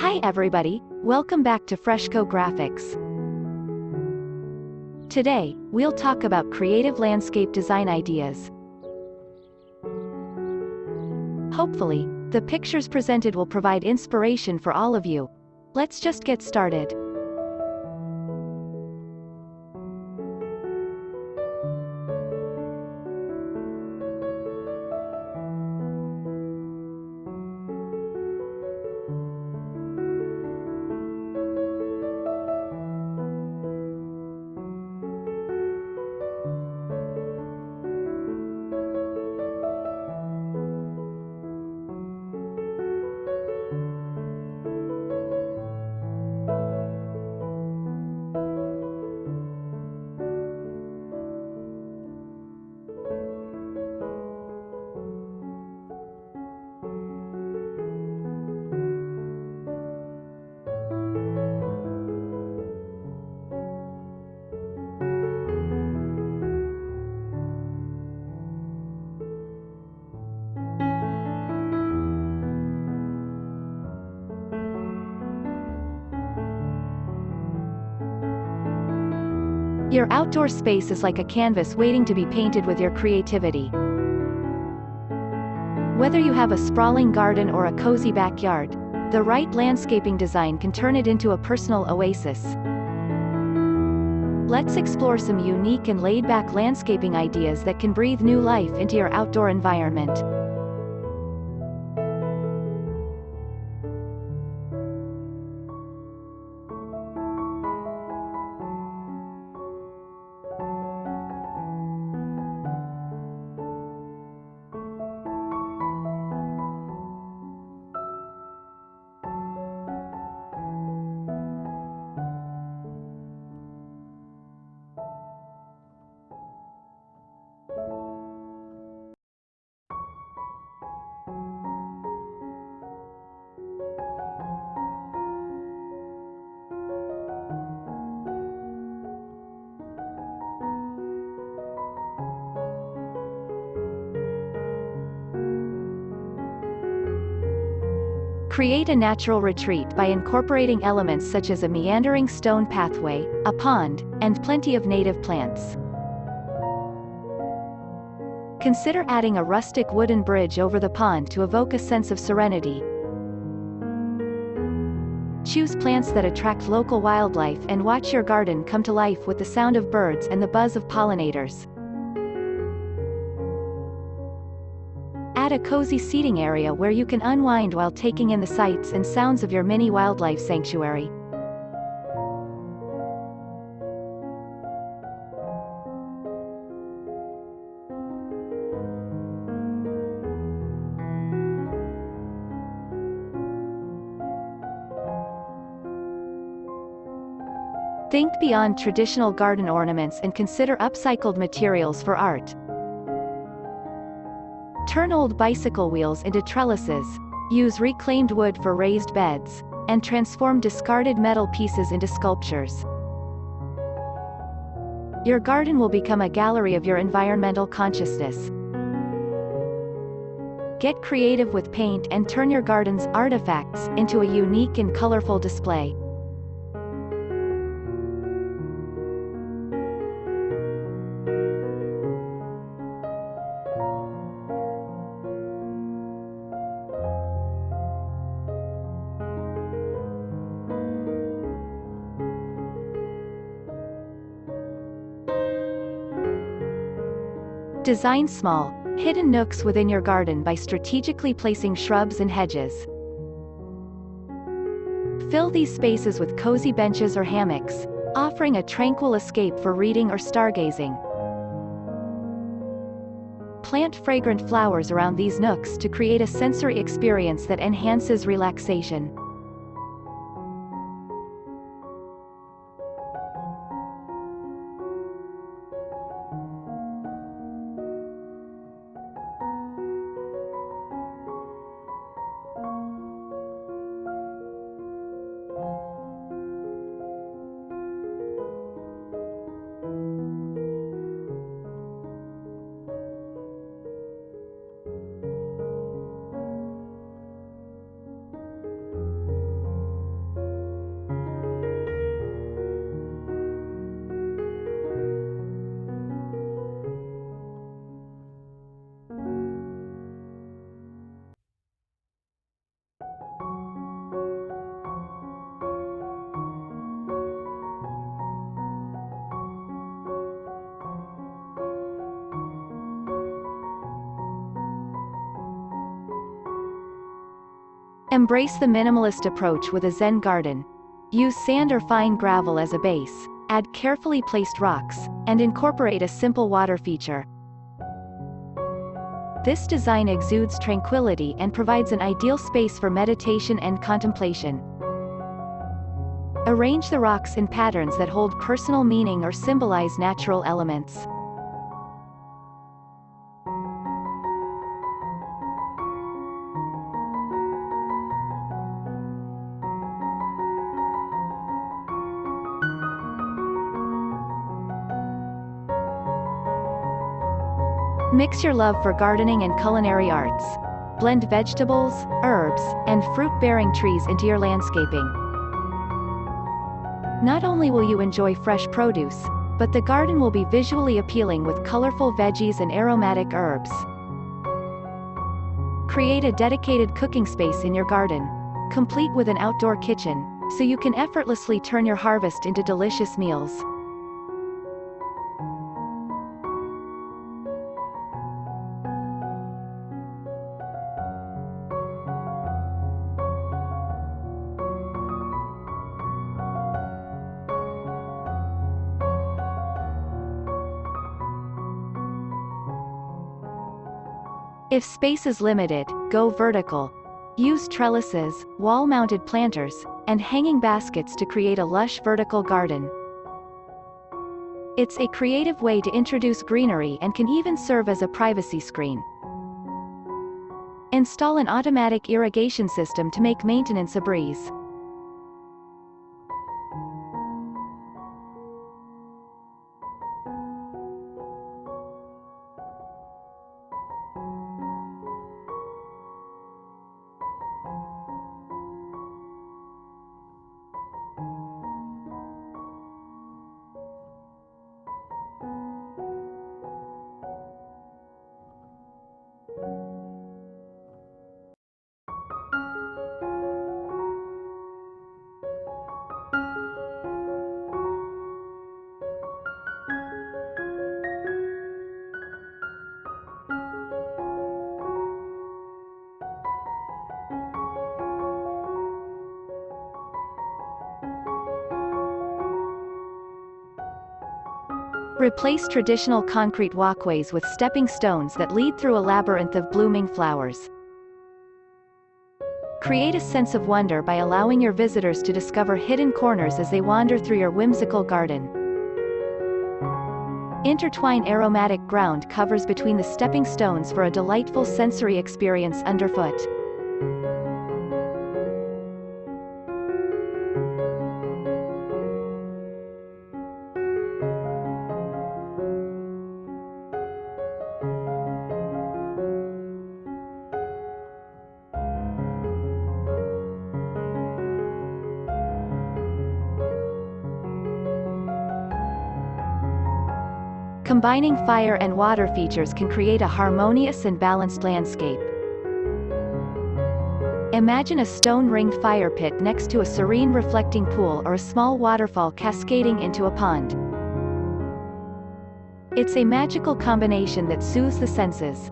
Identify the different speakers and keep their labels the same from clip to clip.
Speaker 1: Hi everybody, welcome back to Freshco Graphics. Today, we'll talk about creative landscape design ideas. Hopefully, the pictures presented will provide inspiration for all of you. Let's just get started. Your outdoor space is like a canvas waiting to be painted with your creativity. Whether you have a sprawling garden or a cozy backyard, the right landscaping design can turn it into a personal oasis. Let's explore some unique and laid-back landscaping ideas that can breathe new life into your outdoor environment. Create a natural retreat by incorporating elements such as a meandering stone pathway, a pond, and plenty of native plants. Consider adding a rustic wooden bridge over the pond to evoke a sense of serenity. Choose plants that attract local wildlife and watch your garden come to life with the sound of birds and the buzz of pollinators. Add a cozy seating area where you can unwind while taking in the sights and sounds of your mini wildlife sanctuary. Think beyond traditional garden ornaments and consider upcycled materials for art. Turn old bicycle wheels into trellises, use reclaimed wood for raised beds, and transform discarded metal pieces into sculptures. Your garden will become a gallery of your environmental consciousness. Get creative with paint and turn your garden's artifacts into a unique and colorful display. Design small, hidden nooks within your garden by strategically placing shrubs and hedges. Fill these spaces with cozy benches or hammocks, offering a tranquil escape for reading or stargazing. Plant fragrant flowers around these nooks to create a sensory experience that enhances relaxation. Embrace the minimalist approach with a Zen garden. Use sand or fine gravel as a base, add carefully placed rocks, and incorporate a simple water feature. This design exudes tranquility and provides an ideal space for meditation and contemplation. Arrange the rocks in patterns that hold personal meaning or symbolize natural elements. Mix your love for gardening and culinary arts. Blend vegetables, herbs, and fruit-bearing trees into your landscaping. Not only will you enjoy fresh produce, but the garden will be visually appealing with colorful veggies and aromatic herbs. Create a dedicated cooking space in your garden, complete with an outdoor kitchen, so you can effortlessly turn your harvest into delicious meals. If space is limited, go vertical. Use trellises, wall-mounted planters, and hanging baskets to create a lush vertical garden. It's a creative way to introduce greenery and can even serve as a privacy screen. Install an automatic irrigation system to make maintenance a breeze. Replace traditional concrete walkways with stepping stones that lead through a labyrinth of blooming flowers. Create a sense of wonder by allowing your visitors to discover hidden corners as they wander through your whimsical garden. Intertwine aromatic ground covers between the stepping stones for a delightful sensory experience underfoot. Combining fire and water features can create a harmonious and balanced landscape. Imagine a stone-ringed fire pit next to a serene reflecting pool or a small waterfall cascading into a pond. It's a magical combination that soothes the senses.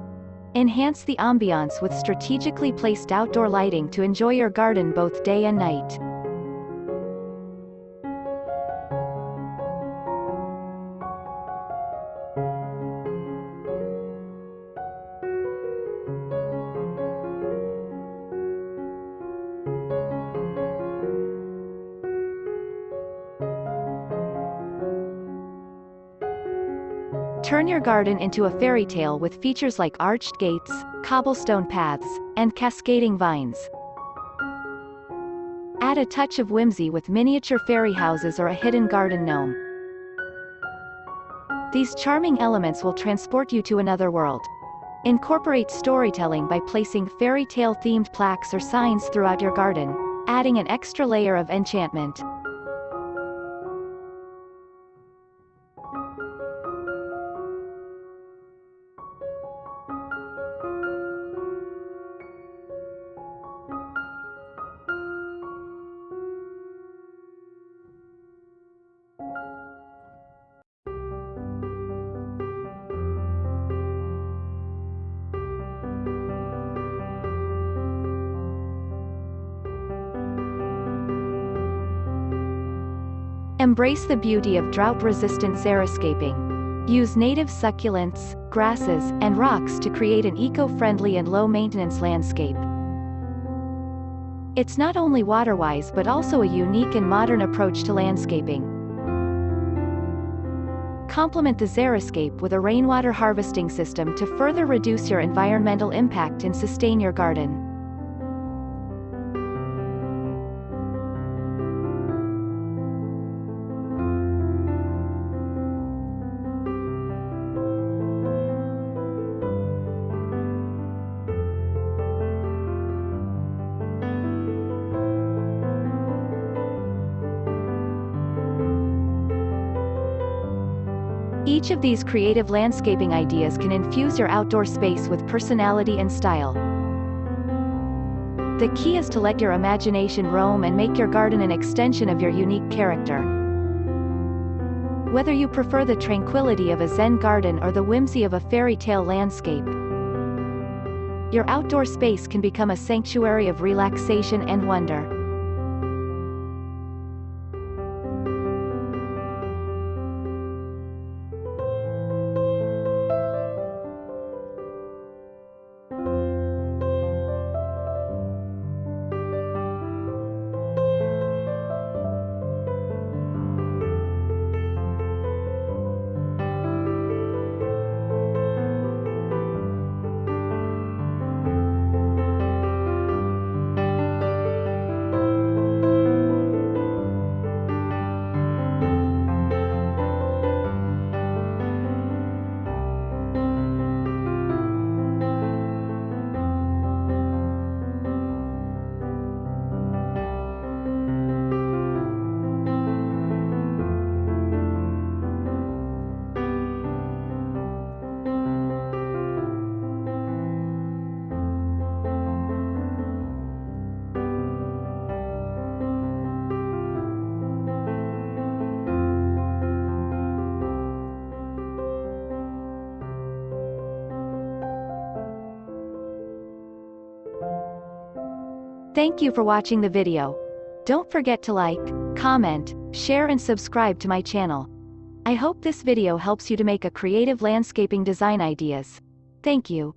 Speaker 1: Enhance the ambiance with strategically placed outdoor lighting to enjoy your garden both day and night. Turn your garden into a fairy tale with features like arched gates, cobblestone paths, and cascading vines. Add a touch of whimsy with miniature fairy houses or a hidden garden gnome. These charming elements will transport you to another world. Incorporate storytelling by placing fairy tale themed plaques or signs throughout your garden, adding an extra layer of enchantment. Embrace the beauty of drought-resistant xeriscaping. Use native succulents, grasses, and rocks to create an eco-friendly and low-maintenance landscape. It's not only water-wise but also a unique and modern approach to landscaping. Complement the xeriscape with a rainwater harvesting system to further reduce your environmental impact and sustain your garden. Each of these creative landscaping ideas can infuse your outdoor space with personality and style. The key is to let your imagination roam and make your garden an extension of your unique character. Whether you prefer the tranquility of a Zen garden or the whimsy of a fairy tale landscape, your outdoor space can become a sanctuary of relaxation and wonder. Thank you for watching the video. Don't forget to like, comment, share and subscribe to my channel. I hope this video helps you to make a creative landscaping design ideas. Thank you.